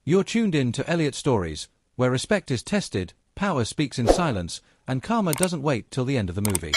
You're tuned in to Elliot Stories, where respect is tested, power speaks in silence, and karma doesn't wait till the end of the movie.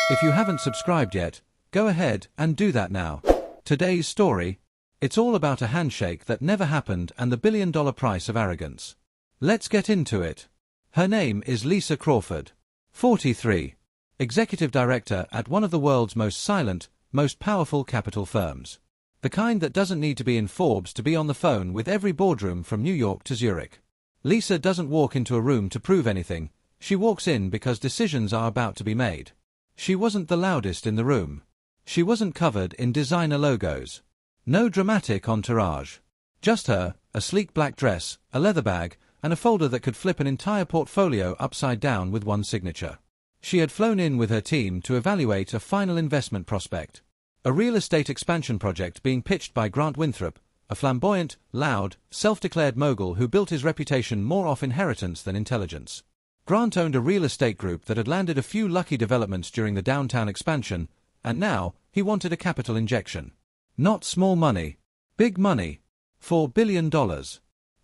If you haven't subscribed yet, go ahead and do that now. Today's story: it's all about a handshake that never happened and the billion-dollar price of arrogance. Let's get into it. Her name is Lisa Crawford, 43, executive director at one of the world's most silent, most powerful capital firms. The kind that doesn't need to be in Forbes to be on the phone with every boardroom from New York to Zurich. Lisa doesn't walk into a room to prove anything, she walks in because decisions are about to be made. She wasn't the loudest in the room. She wasn't covered in designer logos. No dramatic entourage. Just her, a sleek black dress, a leather bag, and a folder that could flip an entire portfolio upside down with one signature. She had flown in with her team to evaluate a final investment prospect. A real estate expansion project being pitched by Grant Winthrop, a flamboyant, loud, self-declared mogul who built his reputation more off inheritance than intelligence. Grant owned a real estate group that had landed a few lucky developments during the downtown expansion, and now he wanted a capital injection. Not small money. Big money. $4 billion.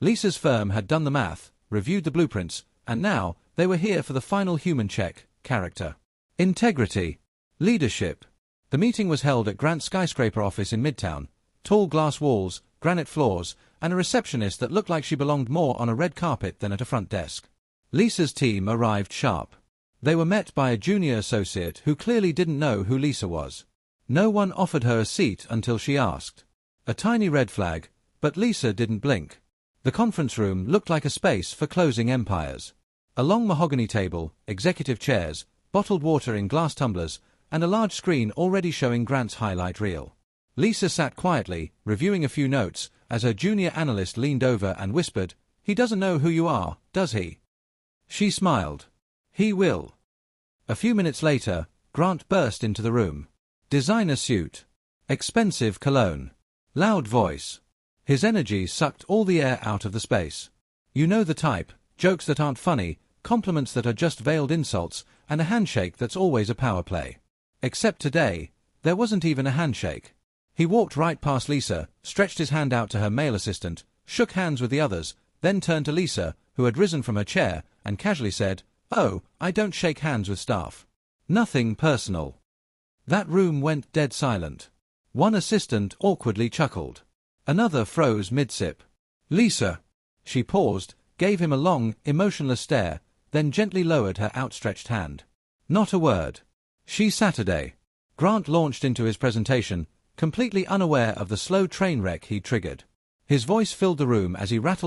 Lisa's firm had done the math, reviewed the blueprints, and now they were here for the final human check: character, integrity, leadership. The meeting was held at Grant's skyscraper office in Midtown. Tall glass walls, granite floors, and a receptionist that looked like she belonged more on a red carpet than at a front desk. Lisa's team arrived sharp. They were met by a junior associate who clearly didn't know who Lisa was. No one offered her a seat until she asked. A tiny red flag, but Lisa didn't blink. The conference room looked like a space for closing empires. A long mahogany table, executive chairs, bottled water in glass tumblers, and a large screen already showing Grant's highlight reel. Lisa sat quietly, reviewing a few notes, as her junior analyst leaned over and whispered, "He doesn't know who you are, does he?" She smiled. "He will." A few minutes later, Grant burst into the room. Designer suit. Expensive cologne. Loud voice. His energy sucked all the air out of the space. You know the type: jokes that aren't funny, compliments that are just veiled insults, and a handshake that's always a power play. Except today, there wasn't even a handshake. He walked right past Lisa, stretched his hand out to her male assistant, shook hands with the others, then turned to Lisa, who had risen from her chair, and casually said, "Oh, I don't shake hands with staff." Nothing personal. That room went dead silent. One assistant awkwardly chuckled. Another froze mid-sip. "Lisa." She paused, gave him a long, emotionless stare, then gently lowered her outstretched hand. Not a word. She Saturday. Grant launched into his presentation, completely unaware of the slow train wreck he'd triggered. His voice filled the room as he rattled